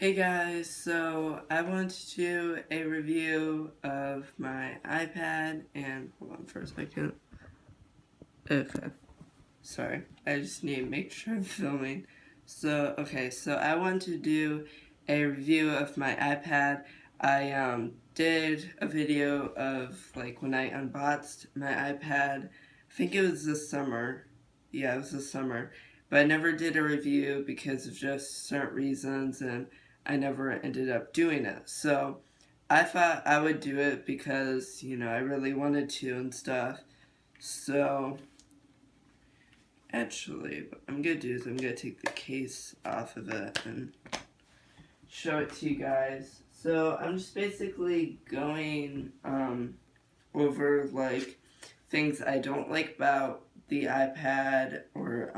Hey guys, so I want to do a review of my iPad and hold on for a second. Okay, sorry, I just need to make sure I'm filming. So I want to do a review of my iPad. I did a video of like when I unboxed my iPad. I think it was this summer. Yeah, it was this summer. But I never did a review because of just certain reasons and I never ended up doing it. So I thought I would do it because, I really wanted to and stuff. So actually, what I'm gonna do is I'm gonna take the case off of it and show it to you guys. So I'm just basically going over like things I don't like about the iPad or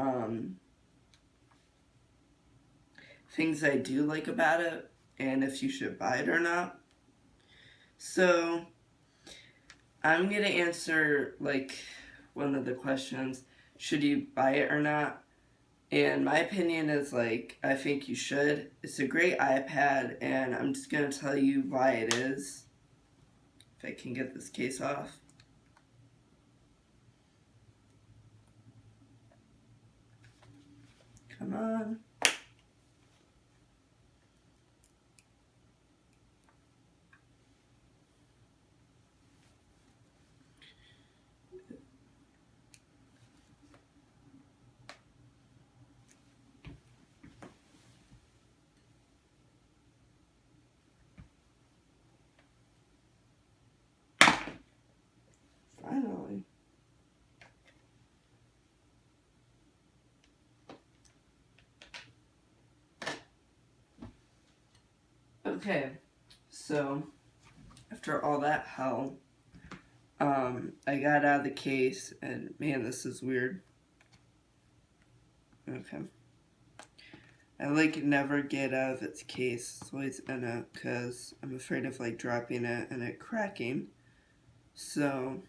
things I do like about it and if you should buy it or not. So I'm gonna answer like one of the questions, should you buy it or not? And my opinion is like, I think you should. It's a great iPad, and I'm just gonna tell you why it is. If I can get this case off. Come on. Finally. Okay, so after all that hell, I got out of the case, and man, this is weird. Okay. I like never get out of its case. It's always in it because I'm afraid of like dropping it and it cracking. So,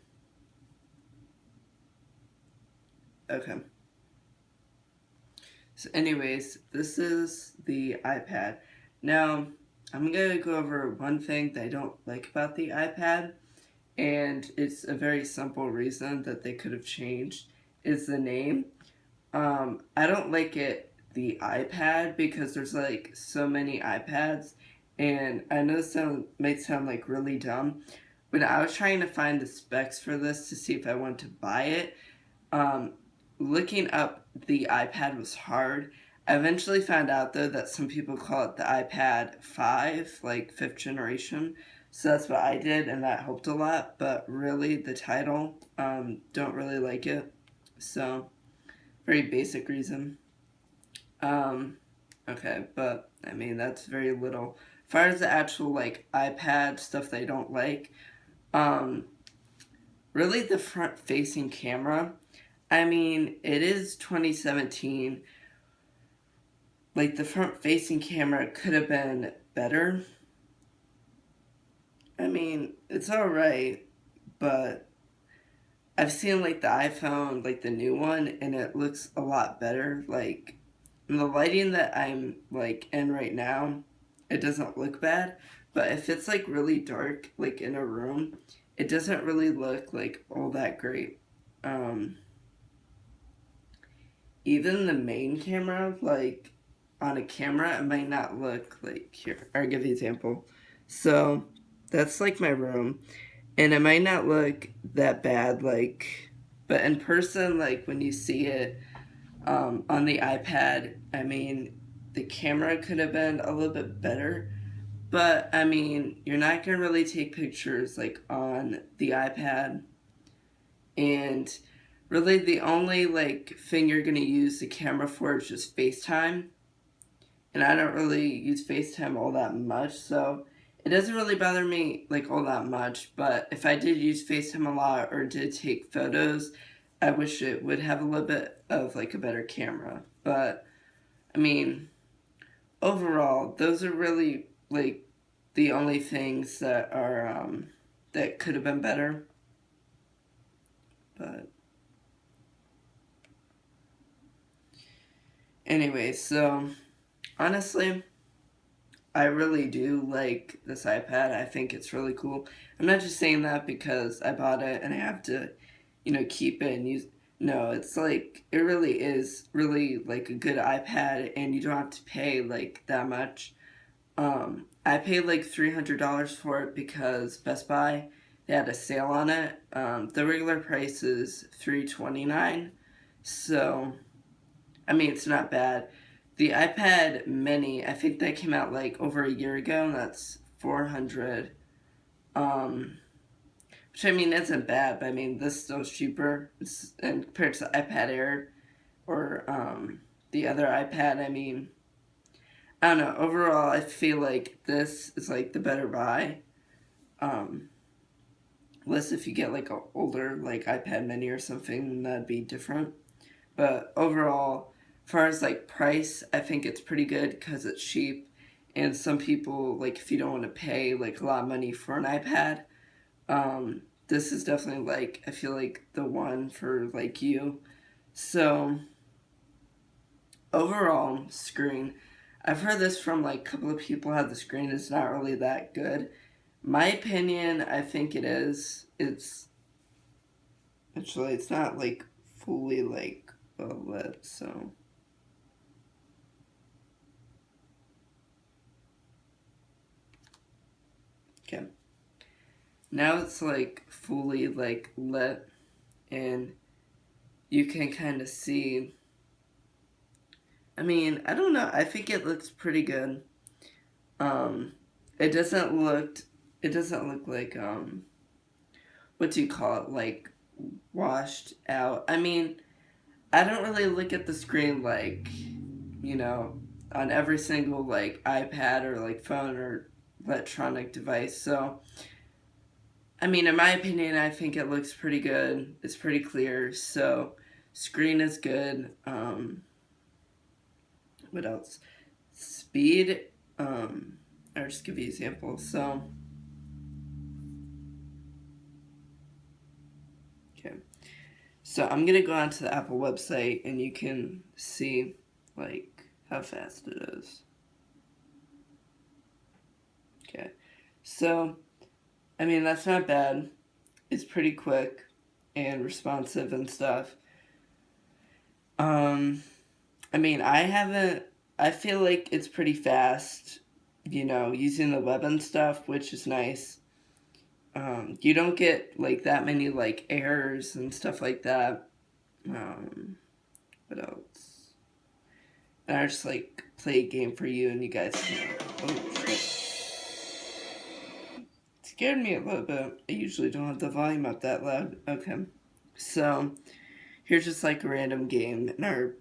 okay. So anyways, this is the iPad. Now, I'm going to go over one thing that I don't like about the iPad, and it's a very simple reason that they could have changed, is the name. I don't like it, the iPad, because there's like so many iPads, and I know this might sound like really dumb. When I was trying to find the specs for this to see if I wanted to buy it, um, looking up the iPad was hard. I eventually found out though that some people call it the iPad 5, like fifth generation. So that's what I did, and that helped a lot. But really, the title, don't really like it. So, very basic reason. Um, okay, but I mean, that's very little. As far as the actual like iPad stuff they don't like, um, really the front facing camera. I mean, it is 2017. Like, the front facing camera could have been better. I mean, it's alright, but I've seen, like, the iPhone, like, the new one, and it looks a lot better. Like, in the lighting that I'm, like, in right now, it doesn't look bad. But if it's, like, really dark, like, in a room, it doesn't really look, like, all that great. Um, Even the main camera, like on a camera, it might not look like here. I'll give you an example. So that's like my room, and it might not look that bad, like, but in person, like when you see it on the iPad, I mean, the camera could have been a little bit better. But I mean, you're not gonna really take pictures like on the iPad, and really the only like thing you're gonna use the camera for is just FaceTime. And I don't really use FaceTime all that much, so it doesn't really bother me like all that much. But if I did use FaceTime a lot or did take photos, I wish it would have a little bit of like a better camera. But I mean, overall, those are really like the only things that are that could have been better. But anyway, so honestly, I really do like this iPad. I think it's really cool. I'm not just saying that because I bought it and I have to, keep it and use. No, it's like it really is really like a good iPad, and you don't have to pay like that much. I paid like $300 for it because Best Buy they had a sale on it. The regular price is $329, so I mean it's not bad. The iPad Mini, I think that came out like over a year ago, and that's 400. Um, which I mean isn't bad, but I mean this is still cheaper. And compared to the iPad Air or the other iPad, I mean I don't know. Overall, I feel like this is like the better buy. Um, Unless if you get like a older like iPad Mini or something, that'd be different. But overall, as far as like price, I think it's pretty good because it's cheap. And some people like if you don't want to pay like a lot of money for an iPad, this is definitely like I feel like the one for like you. So overall screen, I've heard this from like a couple of people how the screen is not really that good. My opinion, I think it is. It's actually it's not like fully like OLED, so okay. Now it's like fully like lit and you can kind of see. I mean, I don't know. I think it looks pretty good. Um it doesn't look like what do you call it? Like washed out. I mean, I don't really look at the screen like, you know, on every single like iPad or like phone or electronic device. So, I mean, in my opinion, I think it looks pretty good. It's pretty clear. So, screen is good. What else? Speed. I'll just give you an example. So, okay. So I'm gonna go onto the Apple website and you can see like how fast it is. Okay. So I mean that's not bad. It's pretty quick and responsive and stuff. Um I mean I feel like it's pretty fast, using the web and stuff, which is nice. You don't get like that many like errors and stuff like that. Um what else? And I just like play a game for you and you guys can. Oh shit. It scared me a little bit. I usually don't have the volume up that loud. Okay. So here's just like a random game and our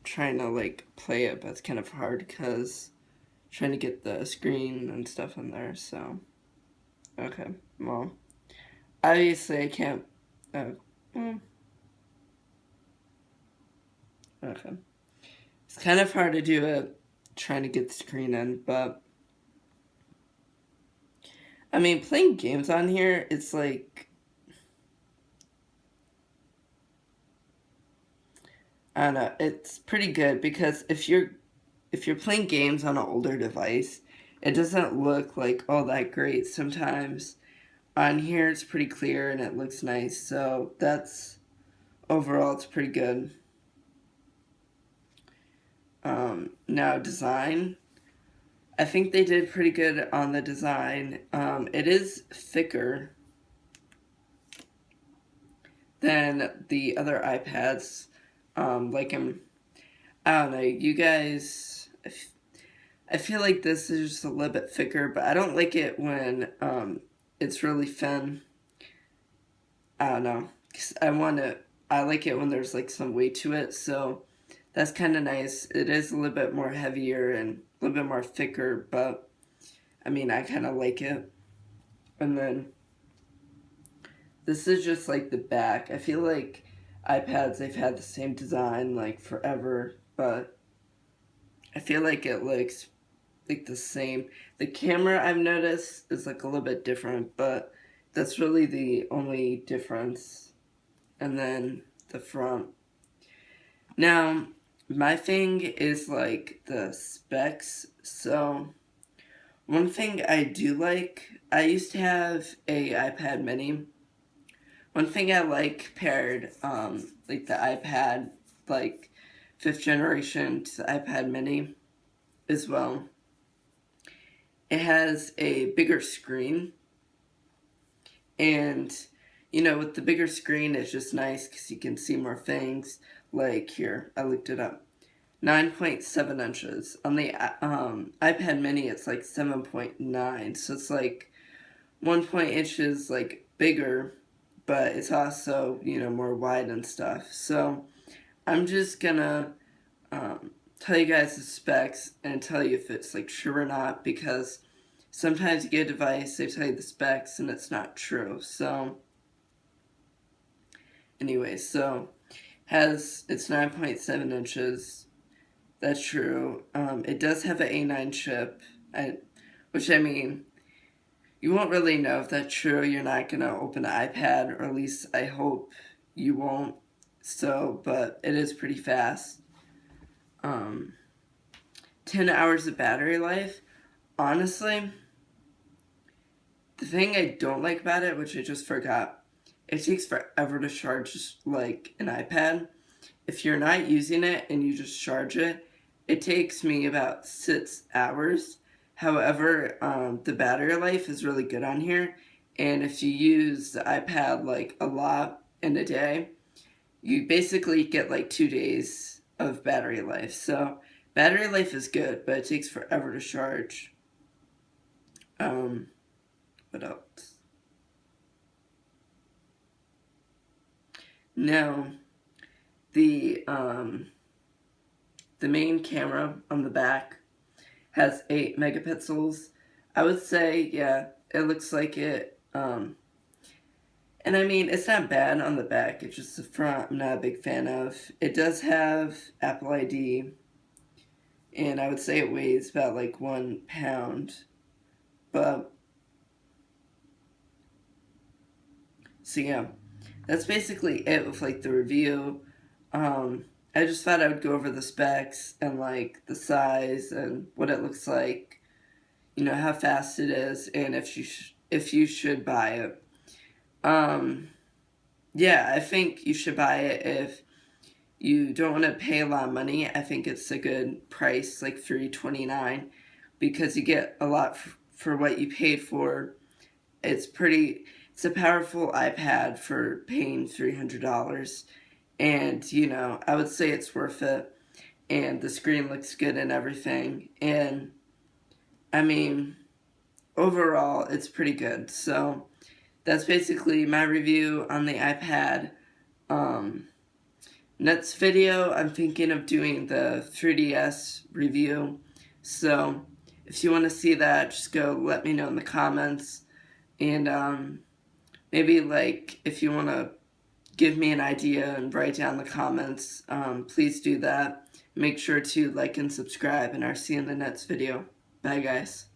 trying to like play it, but it's kind of hard because trying to get the screen and stuff in there. So okay, well, obviously I can't. Uh, mm, okay, it's kind of hard to do it trying to get the screen in, but I mean, playing games on here, it's like I don't know, it's pretty good because if you're playing games on an older device, it doesn't look like all that great sometimes. On here, it's pretty clear and it looks nice, so that's overall it's pretty good. Now design, I think they did pretty good on the design. It is thicker than the other iPads. I don't know, you guys. I feel like this is just a little bit thicker, but I don't like it when it's really thin. I don't know, 'cause I like it when there's like some weight to it, so that's kind of nice. It is a little bit more heavier and a little bit more thicker, but I mean, I kind of like it. And then this is just like the back. I feel like iPads, they've had the same design like forever, but I feel like it looks like the same. The camera I've noticed is like a little bit different, but that's really the only difference. And then the front. Now, my thing is like the specs. So One thing I do like, I used to have a iPad mini. One thing I like paired, like the iPad, like 5th generation to the iPad mini as well. It has a bigger screen, and with the bigger screen, it's just nice because you can see more things. Like here, I looked it up. 9.7 inches. On the iPad mini, it's like 7.9. So it's like 1 inches like bigger, but it's also, more wide and stuff. So I'm just gonna tell you guys the specs and tell you if it's like true or not, because sometimes you get a device, they tell you the specs and it's not true. So anyway, so it's 9.7 inches. That's true. It does have an A9 chip, which I mean, you won't really know if that's true. You're not gonna open an iPad, or at least I hope you won't. So, but it is pretty fast. Um, 10 hours of battery life. Honestly, the thing I don't like about it, which I just forgot, it takes forever to charge like an iPad. If you're not using it and you just charge it, it takes me about 6 hours. However, the battery life is really good on here, and if you use the iPad like a lot in a day, you basically get like 2 days of battery life. So battery life is good, but it takes forever to charge. Um, what else? Now, the um, the main camera on the back has 8 megapixels. I would say, yeah, it looks like it. And I mean, it's not bad on the back. It's just the front I'm not a big fan of. It does have Apple ID, and I would say it weighs about like 1 pound. But so yeah, that's basically it with like the review. I just thought I would go over the specs and like the size and what it looks like, how fast it is, and if you should buy it. Um, yeah, I think you should buy it if you don't want to pay a lot of money. I think it's a good price, like $329, because you get a lot for what you paid for. It's a powerful iPad for paying $300, and I would say it's worth it. And the screen looks good and everything, and I mean, overall, it's pretty good. So that's basically my review on the iPad. Um, Next video, I'm thinking of doing the 3DS review. So if you want to see that, just go let me know in the comments. And maybe like if you want to give me an idea and write down the comments, please do that. Make sure to like and subscribe, and I'll see you in the next video. Bye guys.